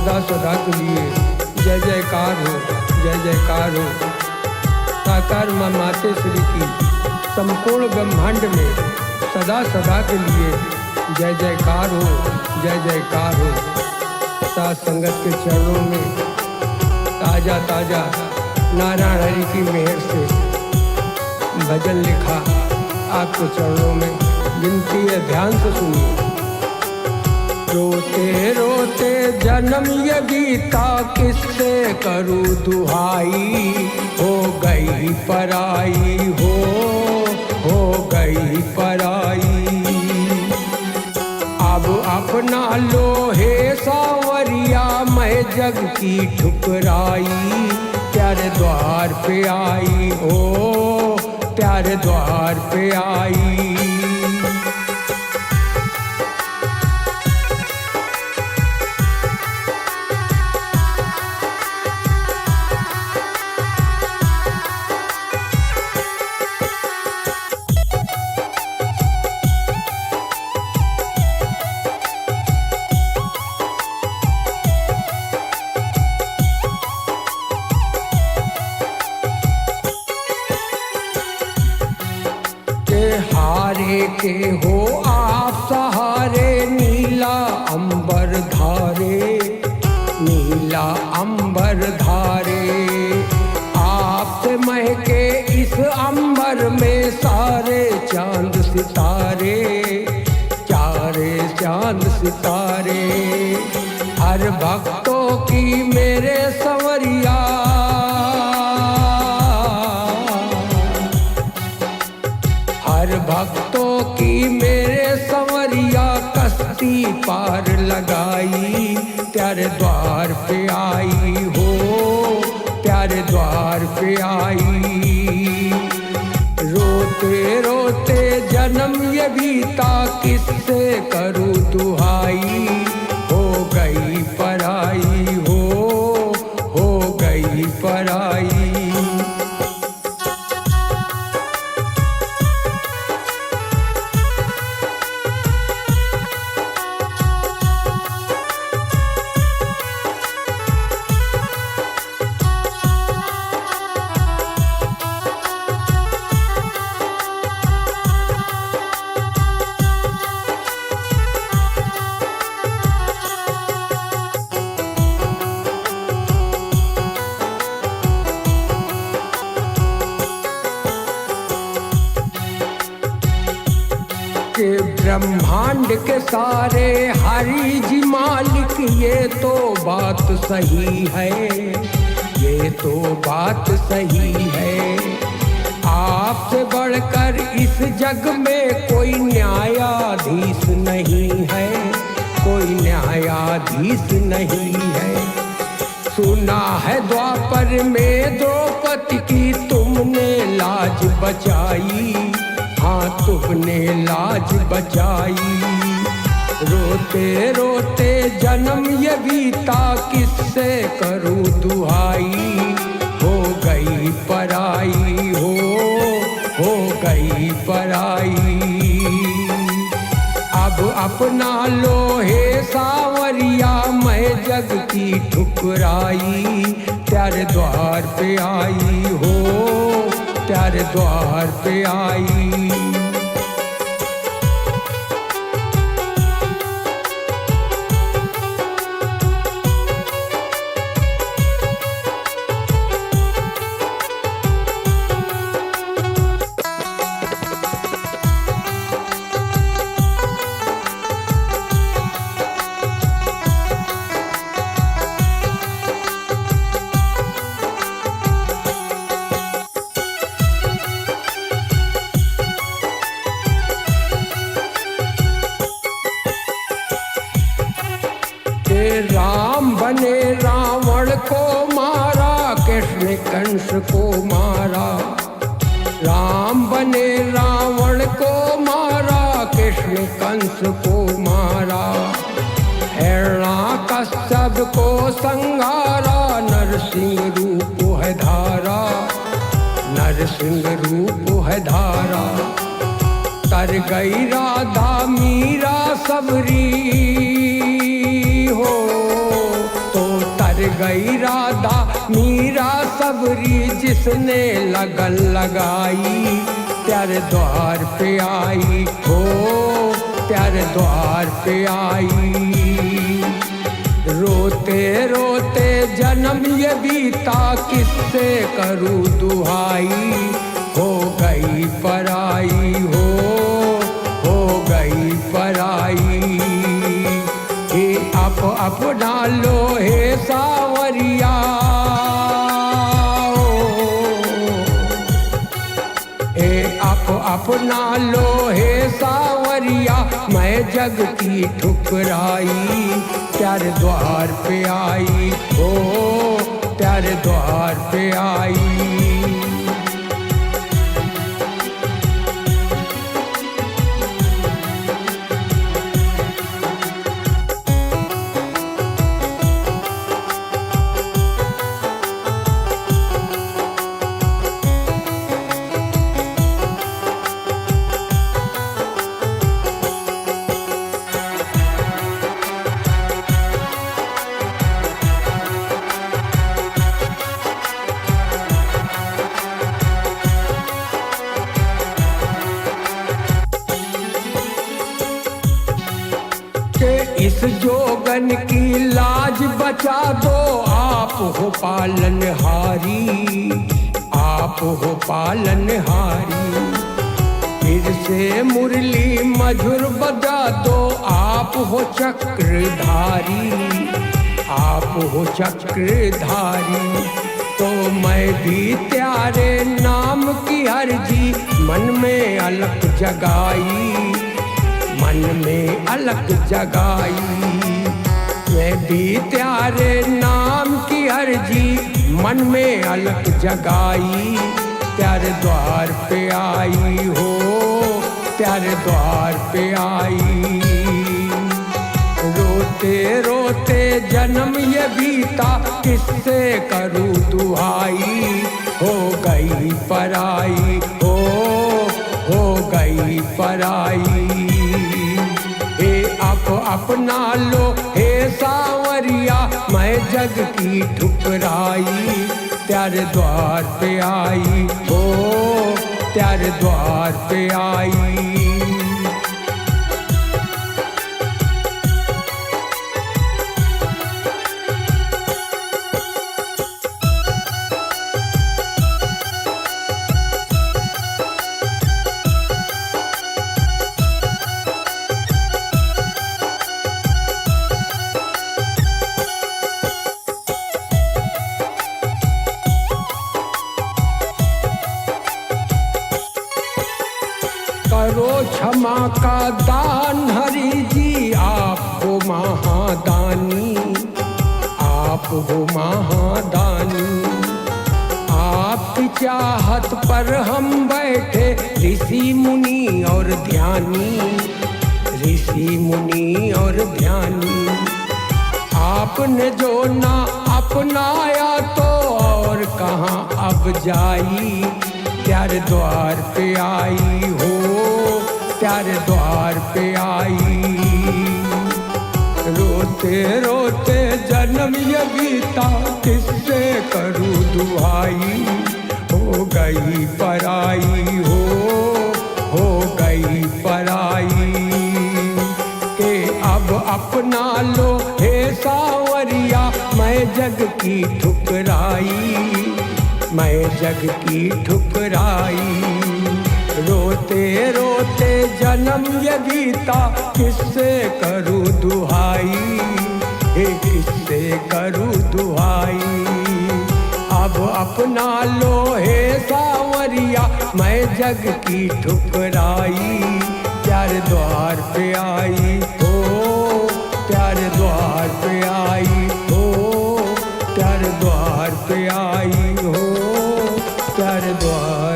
सदा सदा के लिए जय जयकार हो, जय जयकार हो। साकार माँ माते श्री की संपूर्ण ब्रह्मांड में सदा सदा के लिए जय जयकार हो, जय जयकार हो। साथ संगत के चरणों में ताजा ताजा नारायण हरि की मेहर से भजन लिखा आपके चरणों में, विनती है ध्यान से सुनिए। रोते रोते जन्म ये गीता किससे करूँ दुहाई, हो गई पराई, हो गई पराई। अब अपना लोहे सावरिया मैं जग की ठुकराई, प्यारे द्वार पे आई, हो प्यारे द्वार पे आई। हारे के हो आप सहारे, नीला अंबर धारे, नीला अंबर धारे। आपसे महके इस अंबर में सारे चांद सितारे, चारे चांद सितारे। हर भक्तों की मेरे संवरिया, हर भक्तों की मेरे संवरिया कश्ती पार लगाई, प्यारे द्वार पे आई, हो प्यारे द्वार पे आई। रोते रोते जन्म ये बीता किससे करूँ दुहाई, हो गई पराई, हो गई पराई। के ब्रह्मांड के सारे हरि जी मालिक, ये तो बात सही है, ये तो बात सही है। आपसे बढ़कर इस जग में कोई न्यायाधीश नहीं है, कोई न्यायाधीश नहीं है। सुना है द्वापर में द्रौपदी की तुमने लाज बचाई, हाँ तुमने लाज बचाई। रोते रोते जन्म ये बीता किससे करूँ दुहाई, हो गई पराई, हो गई पराई। अब अपना लोहे सावरिया मैं जग की ठुकराई, प्यारे द्वार पे आई, हो प्यारे द्वार पे आई। राम बने रावण को मारा, कृष्ण कंस को मारा। राम बने रावण को मारा, कृष्ण कंस को मारा। हिरण्याकश्यप को संहारा, नरसिंह रूप है धारा, नरसिंह रूप है धारा। तर गई राधा मीरा सबरी, हो तो गई राधा मीरा सबरी जिसने लगन लगाई, तेरे द्वार पे आई हो, तेरे द्वार पे आई। रोते रोते जन्म ये बीता किससे करूँ दुहाई, हो गई पराई हो गई पराई। हे अपना लो हे सावरिया, हे अपना लो हे सावरिया, मैं जग की ठुकराई, तेरे द्वार पे आई हो, तेरे द्वार पे आई। इस जोगन की लाज बचा दो, आप हो पालनहारी, आप हो पालनहारी। फिर से मुरली मधुर बजा दो, आप हो चक्रधारी, आप हो चक्रधारी। तो मैं भी त्यारे नाम की अर्जी मन में अलख जगाई, मन में अलग जगाई। मैं भी त्यारे नाम की अर्जी मन में अलग जगाई, तेरे द्वार पे आई हो, तेरे द्वार पे आई। रोते रोते जन्म ये बीता किससे करूँ दुहाई, हो गई पराई हो गई पराई। अपना लो हे सावरिया, मैं जग की ठुकराई, तेरे द्वार पे आई हो, तेरे द्वार पे आई। करो क्षमा का दान हरि जी, आप हो महादानी, आप हो महादानी। आपकी चाहत पर हम बैठे ऋषि मुनि और ध्यानी, ऋषि मुनि और ध्यानी। आपने जो ना अपनाया तो और कहाँ अब जाई, तेरे द्वार पे आई हो, तेरे द्वार पे आई। रोते रोते जन्म ये बीता किससे करूँ दुहाई, हो गई पराई हो गई पराई। के अब अपना लो हे सावरिया, मैं जग की ठुकराई, मैं जग की ठुकराई। रोते रोते जन्म ये बीता किससे करूँ दुहाई, हे किससे करूँ दुहाई। अब अपना लो हे सावरिया, मैं जग की ठुकराई,